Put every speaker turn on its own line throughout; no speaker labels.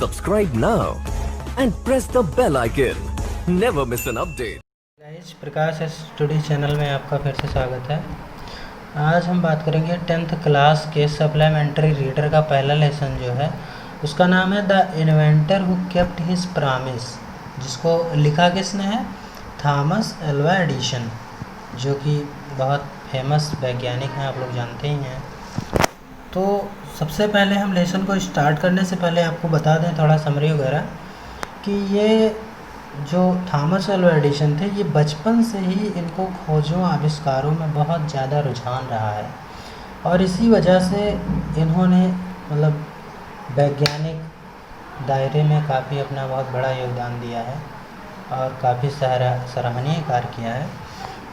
subscribe now and press the bell icon. Never miss an update.
Guys, Prakash study channel में आपका फिर से स्वागत है। आज हम बात करेंगे 10th क्लास के सप्लीमेंट्री रीडर का पहला लेसन जो है उसका नाम है the inventor who kept his promise, जिसको लिखा किसने है? थॉमस एल्वा एडिसन, जो कि बहुत फेमस वैज्ञानिक हैं, आप लोग जानते ही हैं। तो सबसे पहले हम लेसन को स्टार्ट करने से पहले आपको बता दें थोड़ा समरी वगैरह कि ये जो थॉमस एल्वा एडिसन थे, ये बचपन से ही इनको खोजों आविष्कारों में बहुत ज़्यादा रुझान रहा है और इसी वजह से इन्होंने मतलब वैज्ञानिक दायरे में काफ़ी अपना बहुत बड़ा योगदान दिया है और काफ़ी सराहनीय कार्य किया है।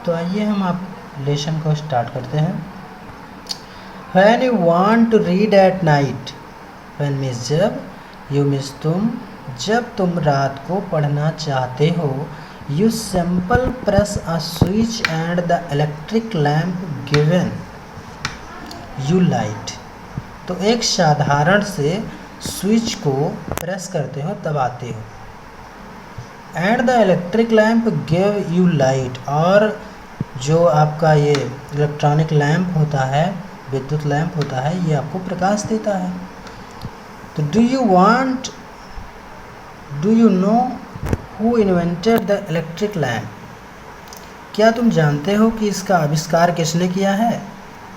तो आइए हम आप लेसन को स्टार्ट करते हैं। When you want to read at night, when means जब तुम रात को पढ़ना चाहते हो, you simple press a switch and the electric lamp given you light। तो एक साधारण से स्विच को प्रेस करते हो, दबाते हो, and the electric lamp give you light, और जो आपका ये इलेक्ट्रॉनिक लैंप होता है, विद्युत लैंप होता है, ये आपको प्रकाश देता है। तो do you know who invented the electric lamp? क्या तुम जानते हो कि इसका आविष्कार किसने किया है?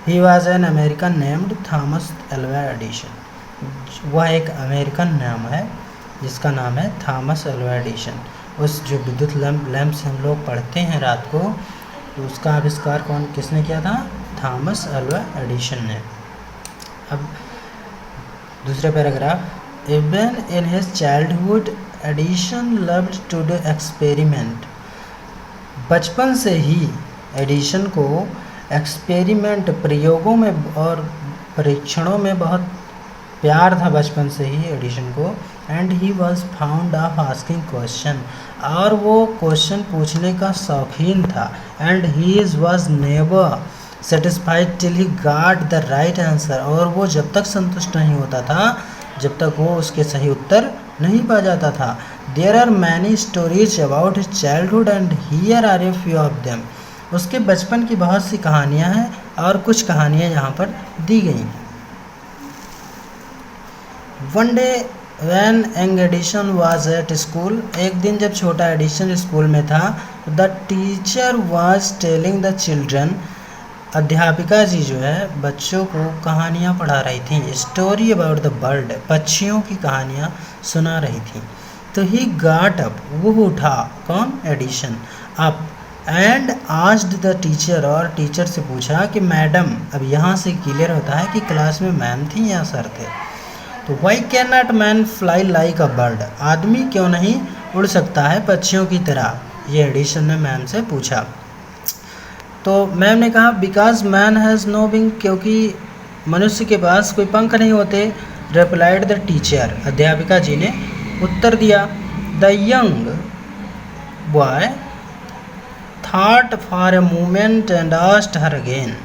He was an American named Thomas Alva Edison. वह एक अमेरिकन नाम है जिसका नाम है थॉमस एल्वा एडिसन। उस जो विद्युत लैंप से हम लोग पढ़ते हैं रात को, तो उसका आविष्कार किसने किया था? थॉमस एल्वा एडिसन ने। अब दूसरे paragraph, even in his childhood Edison loved to do experiment. बचपन से ही एडिसन को एक्सपेरिमेंट, प्रयोगों में और परीक्षणों में बहुत प्यार था बचपन से ही एडिसन को। And he was found of asking question, और वो क्वेश्चन पूछने का शौकीन था। And he was never satisfied till he got the right answer, और वो जब तक संतुष्ट नहीं होता था जब तक वो उसके सही उत्तर नहीं पा जाता था। There are many stories about his childhood and here are a few of them. उसके बचपन की बहुत सी कहानियाँ हैं और कुछ कहानियाँ यहाँ पर दी गई हैं। One day when young Edison was at school, एक दिन जब छोटा एडिसन स्कूल में था, the teacher was telling the children, अध्यापिका जी जो है बच्चों को कहानियाँ पढ़ा रही थी। स्टोरी अबाउट द बर्ड, पक्षियों की कहानियाँ सुना रही थी। तो ही गॉट अप, वो उठा, कौन? Edison, up, and asked the teacher, और टीचर से पूछा कि मैडम, अब यहाँ से क्लियर होता है कि क्लास में मैम थी या सर थे। तो why can not man fly like a bird, आदमी क्यों नहीं उड़ सकता है पक्षियों की तरह? ये एडिसन ने मैम से पूछा। तो मैम ने कहा because man has no wing, क्योंकि मनुष्य के पास कोई पंख नहीं होते। रिप्लाइड द टीचर, अध्यापिका जी ने उत्तर दिया। The young boy thought for a moment and asked her again.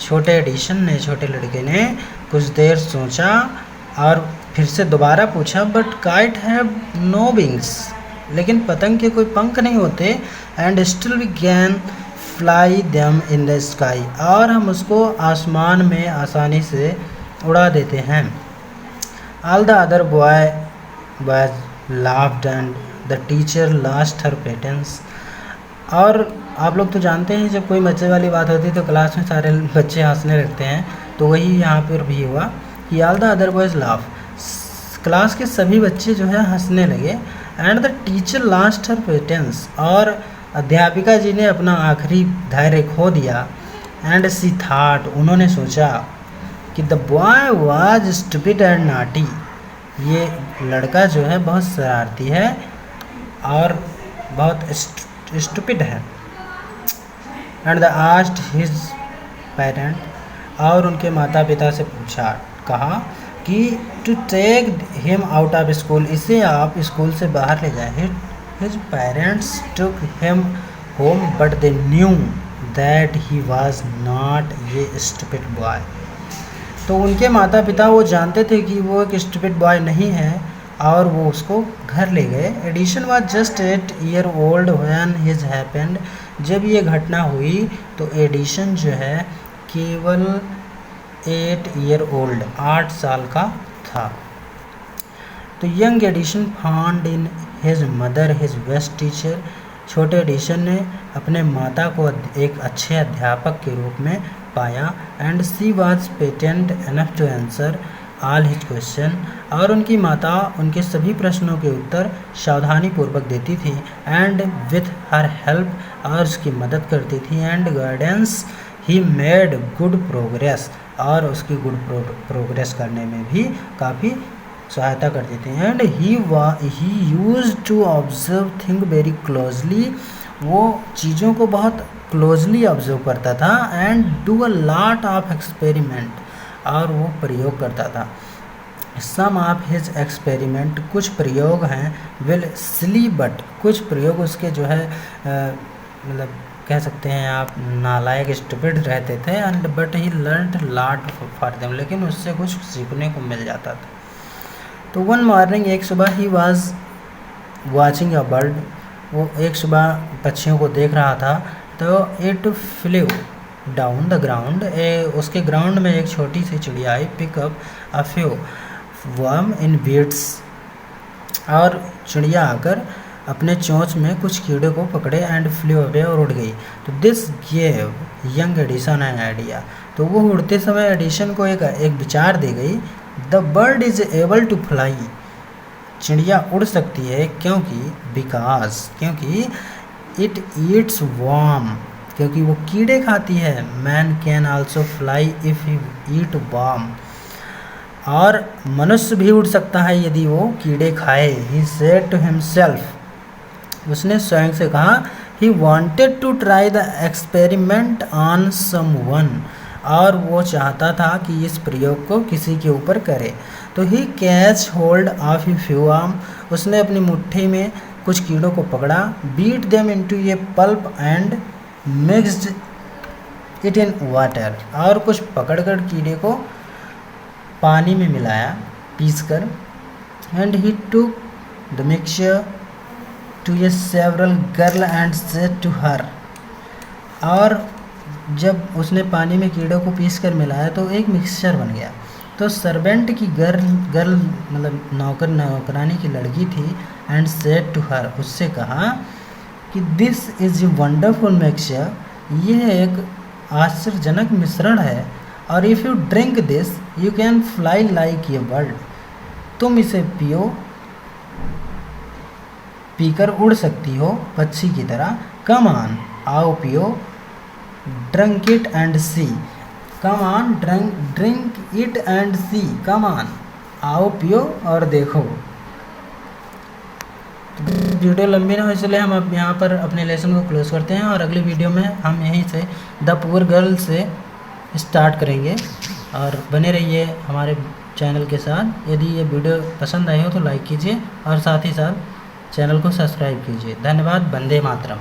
छोटे एडिसन ने, छोटे लड़के ने कुछ देर सोचा और फिर से दोबारा पूछा, but kite have no wings, लेकिन पतंग के कोई पंख नहीं होते। And still we can fly them in the sky, और हम उसको आसमान में आसानी से उड़ा देते हैं। All the other boys laughed and the teacher lost her patience. और आप लोग तो जानते हैं जब कोई मज़े वाली बात होती है तो क्लास में सारे बच्चे हंसने लगते हैं, तो वही यहाँ पर भी हुआ कि all the other boys laugh, class के सभी बच्चे जो है हंसने लगे। And the teacher lost her patience, और अध्यापिका जी ने अपना आखिरी धैर्य खो दिया। एंड सी थॉट, उन्होंने सोचा कि the boy was stupid and naughty, ये लड़का जो है बहुत शरारती है और बहुत स्टूपिड है। And the asked his parent, और उनके माता पिता से पूछा, कहा कि to take him out of school, इसे आप स्कूल से बाहर ले जाए। His parents took him home but they knew that he was not a stupid boy। तो उनके माता पिता वो जानते थे कि वो एक स्टूपिड बॉय नहीं है, और वो उसको घर ले गए। Edison was just 8 year old when his happened. जब ये घटना हुई तो एडिशन जो है केवल 8 ईयर ओल्ड 8 साल का था। तो young Edison found in his mother his best teacher. छोटे एडिशन ने अपने माता को एक अच्छे अध्यापक के रूप में पाया। And she was patient enough to answer all his question. और उनकी माता उनके सभी प्रश्नों के उत्तर सावधानी पूर्वक देती थी। एंड विथ हर हेल्प और उसकी मदद करती थी। And guidance he made good progress और उसकी गुड प्रोग्रेस करने में भी काफ़ी सहायता करती थी। And he use to observe thing very closely. वो चीज़ों को बहुत क्लोजली ऑब्जर्व करता था। And do a lot of experiment और वो प्रयोग करता था। सम ऑफ हिज एक्सपेरिमेंट कुछ प्रयोग हैं विल सिली बट कुछ प्रयोग उसके जो है मतलब कह सकते हैं आप नालायक स्टूपिड रहते थे। And but he learned lot for them लेकिन उससे कुछ सीखने को मिल जाता था। तो वन मॉर्निंग एक सुबह he was watching a bird. वो एक सुबह पक्षियों को देख रहा था। तो it flew down the ground. उसके ग्राउंड में एक छोटी सी चिड़िया आई। Pick up a few worm in beads. और चिड़िया आकर अपने चोंच में कुछ कीड़े को पकड़े। एंड फ्लू अवे और उड़ गई। तो this gave young Edison an idea. तो वो उड़ते समय एडिशन को एक विचार दे गई। The bird is able to fly. चिड़िया उड़ सकती है क्योंकि इट ईट्स वर्म क्योंकि वो कीड़े खाती है। Man can also fly if he eat worm. और मनुष्य भी उड़ सकता है यदि वो कीड़े खाए। He said to himself. उसने स्वयं से कहा। He wanted to try the experiment on someone. और वो चाहता था कि इस प्रयोग को किसी के ऊपर करे। तो he catch hold of a few worm. उसने अपनी मुट्ठी में कुछ कीड़ों को पकड़ा। Beat them into a pulp and mixed it in water. और कुछ पकड़कर कीड़े को पानी में मिलाया पीस कर। And he took the mixture to a several girl and said to her. और जब उसने पानी में कीड़ों को पीस कर मिलाया तो एक मिक्सचर बन गया। तो सर्वेंट की गर्ल मतलब नौकरानी की लड़की थी। एंड सेड टू हर उससे कहा कि this is a wonderful mixture. यह एक आश्चर्यजनक मिश्रण है। और if you drink this you can fly like a bird. तुम इसे पियो पीकर उड़ सकती हो पक्षी की तरह। कम ऑन आओ पियो। Drunk it and see. Come on drink it and see. Come on आओ पियो और देखो। वीडियो लंबी ना हो इसलिए हम अब यहाँ पर अपने लेसन को क्लोज करते हैं। और अगली वीडियो में हम यहीं से द पुअर गर्ल से स्टार्ट करेंगे। और बने रहिए हमारे चैनल के साथ। यदि ये वीडियो पसंद आई हो तो लाइक कीजिए और साथ ही साथ चैनल को सब्सक्राइब कीजिए। धन्यवाद। वंदे मातरम।